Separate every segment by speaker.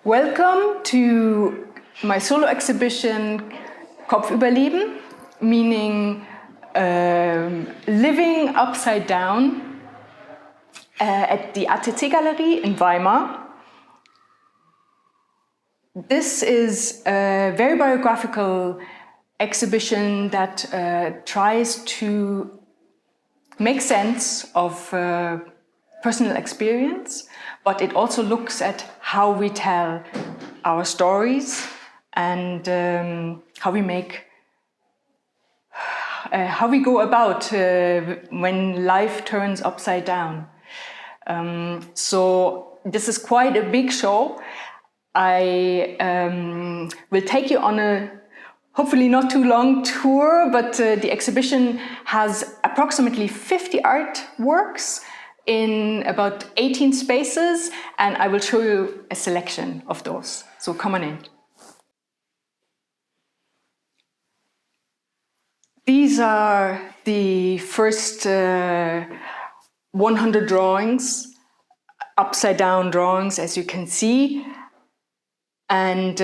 Speaker 1: Welcome to my solo exhibition Kopfüberleben, meaning living upside down at the ACC Galerie in Weimar. This is a very biographical exhibition that tries to make sense of personal experience, but it also looks at how we tell our stories and how we go about when life turns upside down. So this is quite a big show. I will take you on a hopefully not too long tour, but the exhibition has approximately 50 artworks in about 18 spaces, and I will show you a selection of those. So come on in. These are the first 100 drawings, upside down drawings, as you can see. And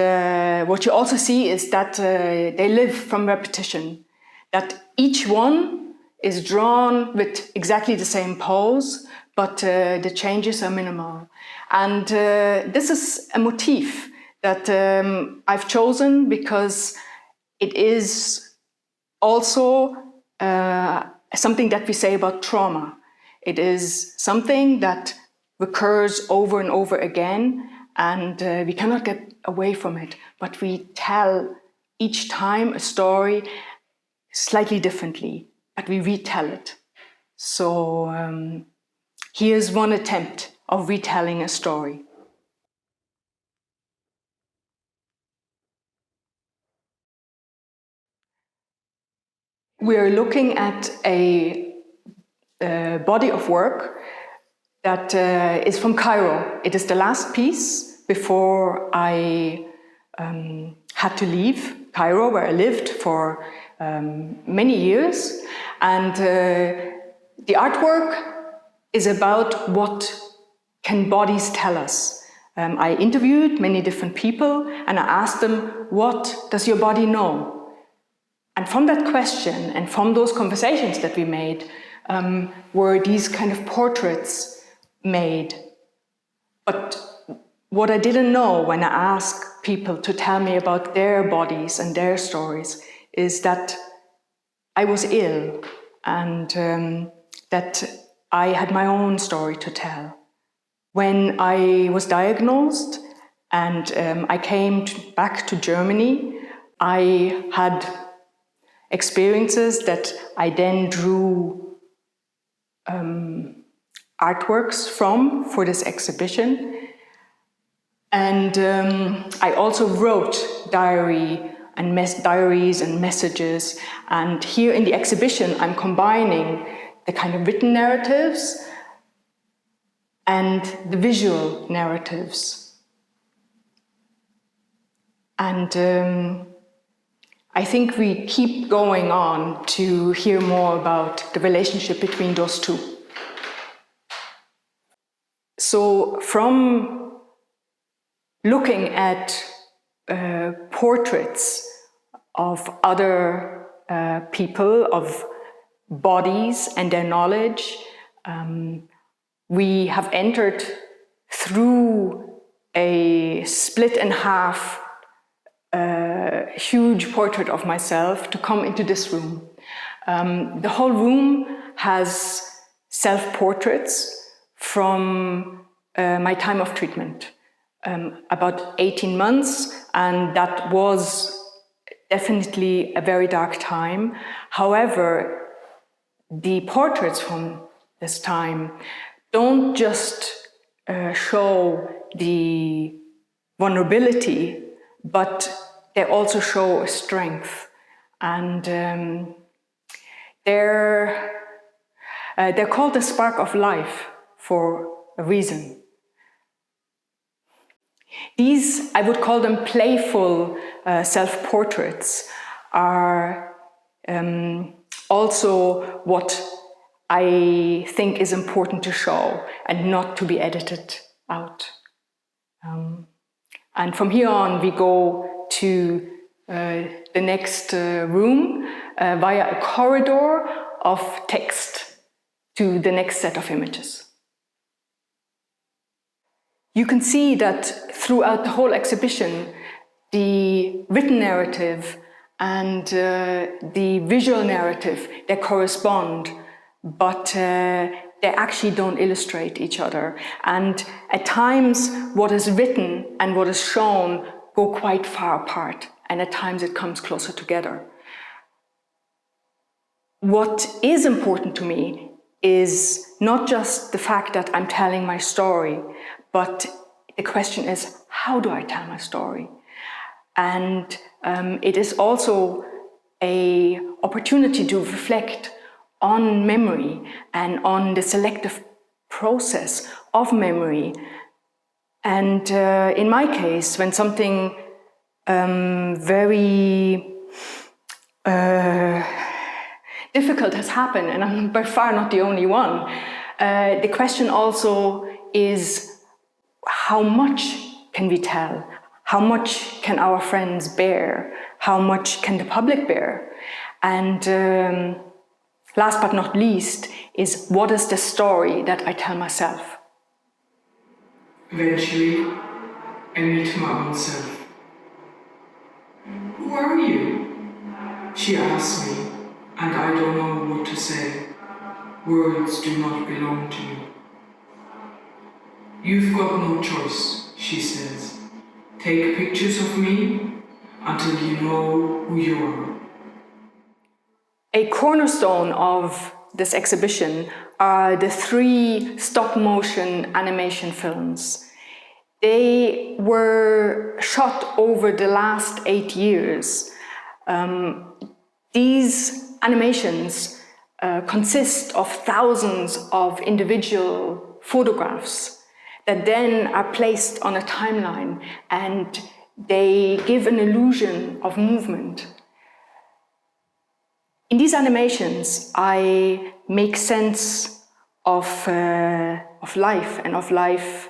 Speaker 1: what you also see is that they live from repetition, that each one is drawn with exactly the same pose, but the changes are minimal. And this is a motif that I've chosen because it is also something that we say about trauma. It is something that recurs over and over again, and we cannot get away from it, but we tell each time a story slightly differently, but we retell it. So here's one attempt of retelling a story. We're looking at a body of work that is from Cairo. It is the last piece before I had to leave Cairo, where I lived for many years. And the artwork is about what can bodies tell us. I interviewed many different people and I asked them, what does your body know? And from that question and from those conversations that we made were these kind of portraits made. But what I didn't know when I asked people to tell me about their bodies and their stories is that I was ill and that I had my own story to tell. When I was diagnosed and I came back to Germany, I had experiences that I then drew artworks for this exhibition. And I also wrote diaries and messages. And here in the exhibition, I'm combining the kind of written narratives and the visual narratives. And I think we keep going on to hear more about the relationship between those two. So from looking at portraits of other people, of bodies and their knowledge, we have entered through a split in half huge portrait of myself to come into this room. The whole room has self-portraits from my time of treatment, about 18 months, and that was definitely a very dark time. However, the portraits from this time don't just show the vulnerability, but they also show strength. And they're called the spark of life for a reason. These, I would call them playful self-portraits, are also what I think is important to show and not to be edited out. And from here on, we go to the next room via a corridor of text to the next set of images. You can see that throughout the whole exhibition, the written narrative and the visual narrative, they correspond, but they actually don't illustrate each other. And at times, what is written and what is shown go quite far apart, and at times it comes closer together. What is important to me is not just the fact that I'm telling my story, but the question is, how do I tell my story? And it is also an opportunity to reflect on memory and on the selective process of memory. And in my case, when something very difficult has happened, and I'm by far not the only one, the question also is, how much can we tell? How much can our friends bear? How much can the public bear? And last but not least is, what is the story that I tell myself?
Speaker 2: Eventually, I meet my own self. Who are you? She asks me, and I don't know what to say. Words do not belong to me. You've got no choice, she says. Take pictures of me until you know who you are.
Speaker 1: A cornerstone of this exhibition are the 3 stop-motion animation films. They were shot over the last 8 years. These animations consist of thousands of individual photographs that then are placed on a timeline, and they give an illusion of movement. In these animations, I make sense of life and of life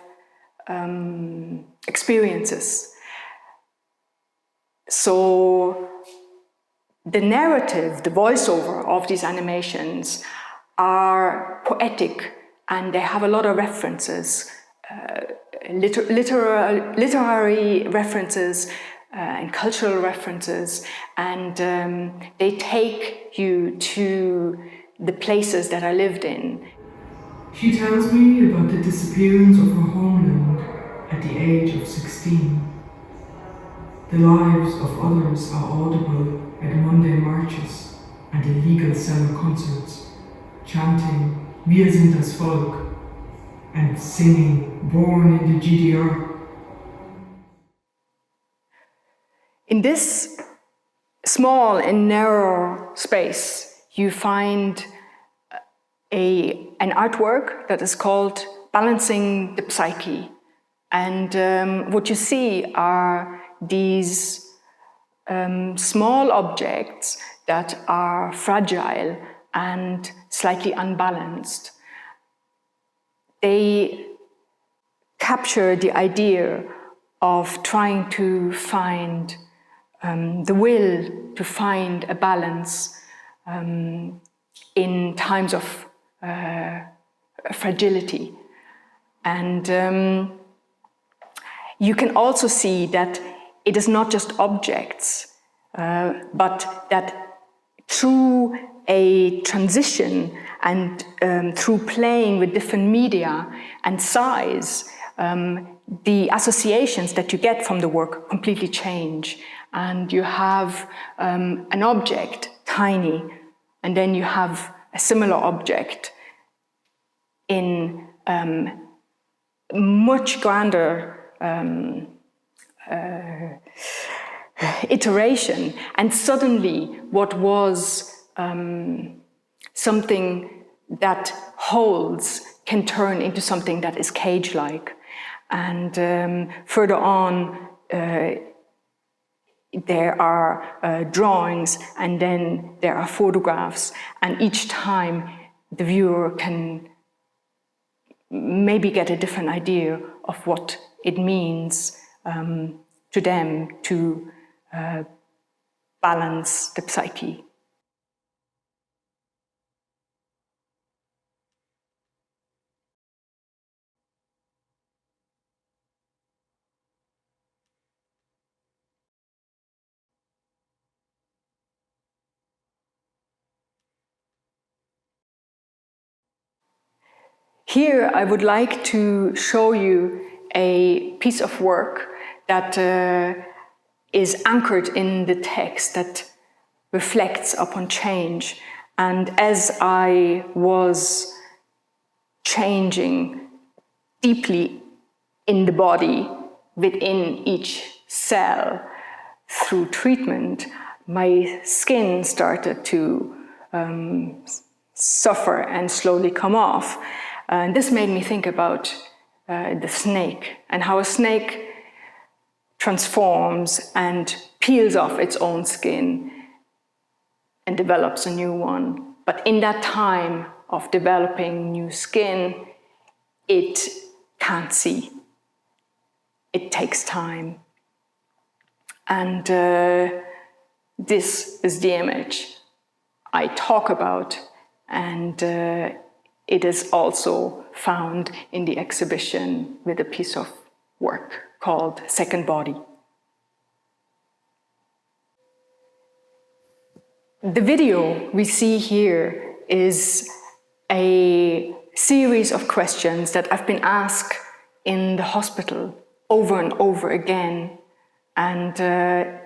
Speaker 1: experiences. So the narrative, the voiceover of these animations are poetic, and they have a lot of references, literary references and cultural references, and they take you to the places that I lived in.
Speaker 2: She tells me about the disappearance of her homeland at the age of 16. The lives of others are audible at Monday marches and illegal summer concerts, chanting "Wir sind das Volk" and singing "Born in the GDR."
Speaker 1: In this small and narrow space, you find an artwork that is called Balancing the Psyche. And what you see are these small objects that are fragile and slightly unbalanced. They capture the idea of trying to find the will to find a balance in times of fragility. And you can also see that it is not just objects, but that through a transition and through playing with different media and size, the associations that you get from the work completely change. And you have an object, tiny, and then you have a similar object in much grander iteration. And suddenly what was something that holds can turn into something that is cage-like. And further on, there are drawings, and then there are photographs, and each time the viewer can maybe get a different idea of what it means to them to balance the psyche. Here I would like to show you a piece of work that is anchored in the text, that reflects upon change. And as I was changing deeply in the body, within each cell, through treatment, my skin started to suffer and slowly come off. And this made me think about the snake and how a snake transforms and peels off its own skin and develops a new one. But in that time of developing new skin, it can't see. It takes time. And this is the image I talk about, and it is also found in the exhibition with a piece of work called Second Body. The video we see here is a series of questions that I've been asked in the hospital over and over again. And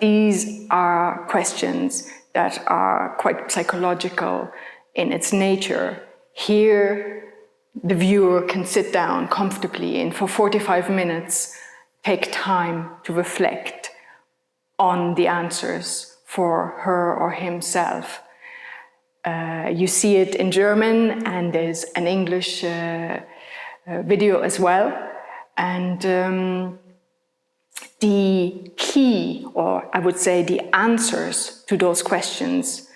Speaker 1: these are questions that are quite psychological in its nature. Here, the viewer can sit down comfortably and for 45 minutes take time to reflect on the answers for her or himself. You see it in German, and there's an English video as well. And the key, or I would say the answers to those questions,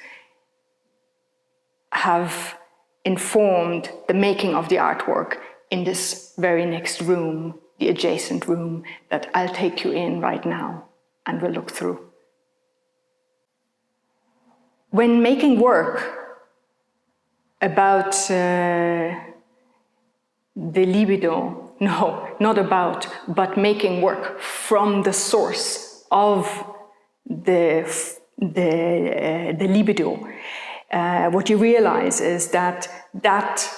Speaker 1: have informed the making of the artwork in this very next room, the adjacent room that I'll take you in right now and we'll look through. When making work about the libido, no, not about, but making work from the source of the libido, what you realize is that that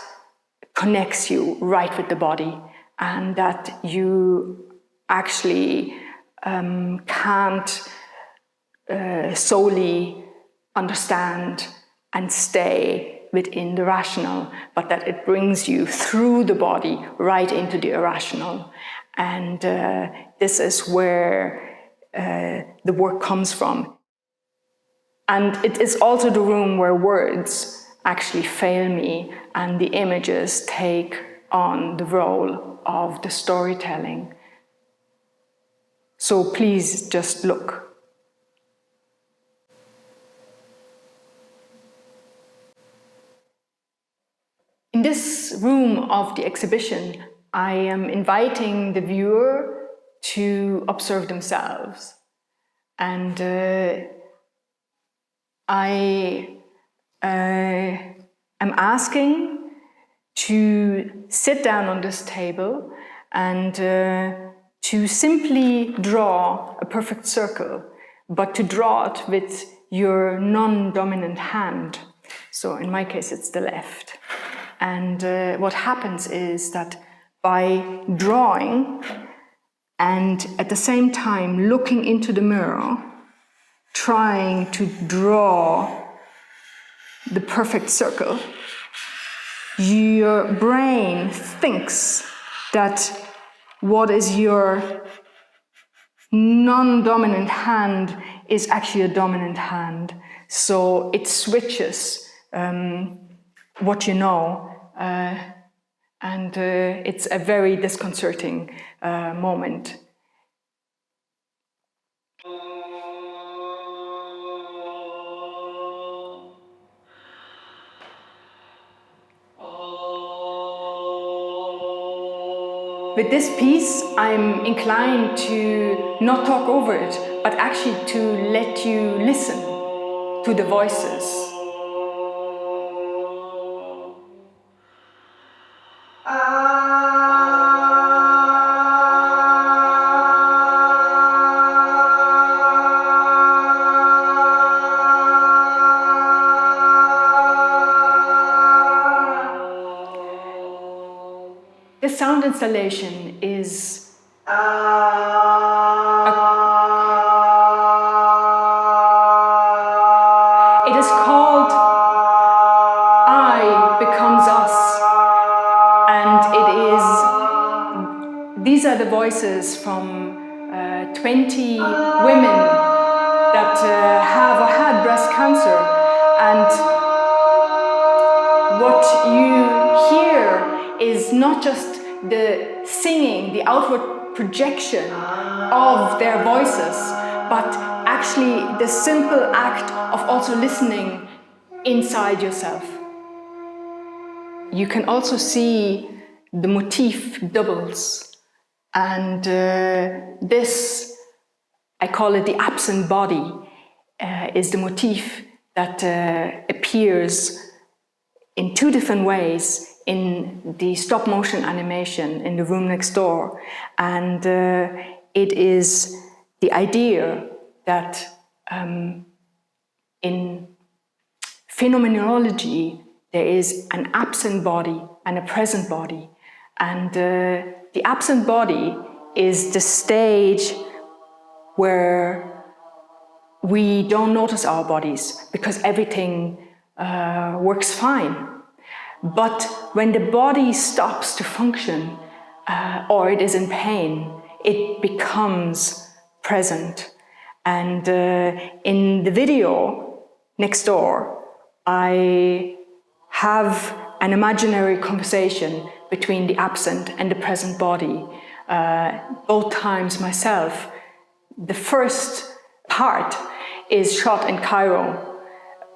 Speaker 1: connects you right with the body, and that you actually can't solely understand and stay within the rational, but that it brings you through the body right into the irrational. And this is where the work comes from. And it is also the room where words actually fail me and the images take on the role of the storytelling. So please just look. In this room of the exhibition, I am inviting the viewer to observe themselves. And I am asking to sit down on this table and to simply draw a perfect circle, but to draw it with your non-dominant hand. So in my case, it's the left. And what happens is that by drawing and at the same time looking into the mirror, trying to draw the perfect circle, your brain thinks that what is your non-dominant hand is actually a dominant hand. So it switches what you know, and it's a very disconcerting moment. With this piece, I'm inclined to not talk over it, but actually to let you listen to the voices. This sound installation is it is called I becomes us, and these are the voices from 20 women that have or had breast cancer, and what you hear is not just the singing, the outward projection of their voices, but actually the simple act of also listening inside yourself. You can also see the motif doubles, and this, I call it the absent body, is the motif that appears in two different ways in the stop motion animation in the room next door. And it is the idea that in phenomenology there is an absent body and a present body. And the absent body is the stage where we don't notice our bodies because everything works fine. But when the body stops to function or it is in pain, it becomes present. And in the video next door, I have an imaginary conversation between the absent and the present body, both times myself. The first part is shot in Cairo,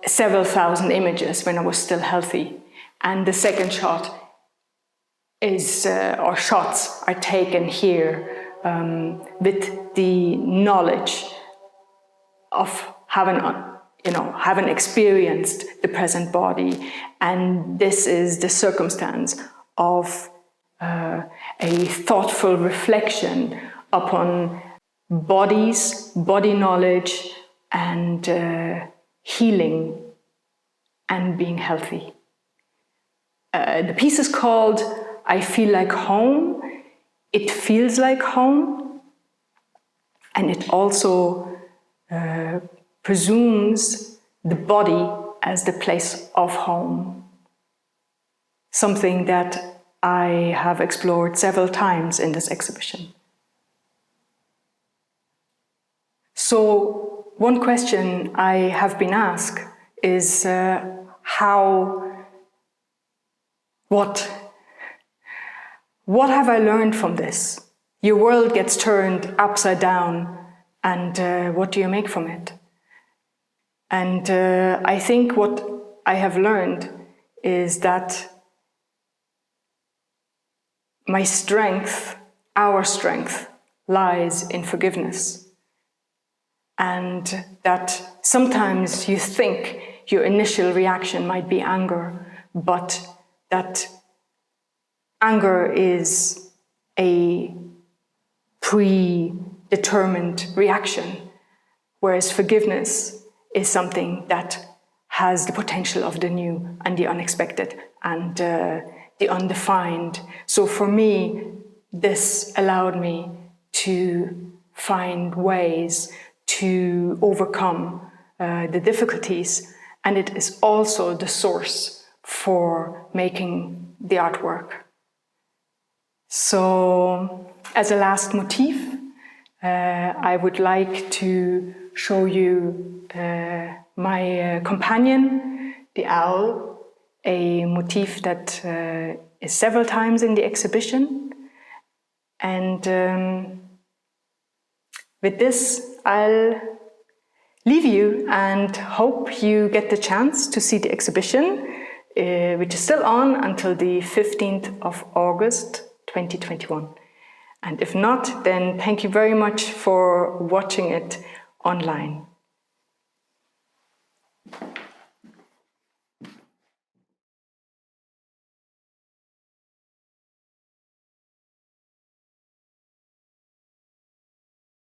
Speaker 1: several thousand images when I was still healthy. And the second shot is, or shots are taken here with the knowledge of having experienced the present body. And this is the circumstance of a thoughtful reflection upon bodies, body knowledge, and healing and being healthy. The piece is called I Feel Like Home. It feels like home. And it also presumes the body as the place of home. Something that I have explored several times in this exhibition. So one question I have been asked is what have I learned from this? Your world gets turned upside down, and what do you make from it? And I think what I have learned is that my strength, our strength, lies in forgiveness. And that sometimes you think your initial reaction might be anger, but that anger is a predetermined reaction, whereas forgiveness is something that has the potential of the new and the unexpected and the undefined. So for me, this allowed me to find ways to overcome the difficulties, and it is also the source for making the artwork. So, as a last motif, I would like to show you my companion, the owl, a motif that is several times in the exhibition. And with this, I'll leave you and hope you get the chance to see the exhibition, which is still on until the 15th of August, 2021. And if not, then thank you very much for watching it online.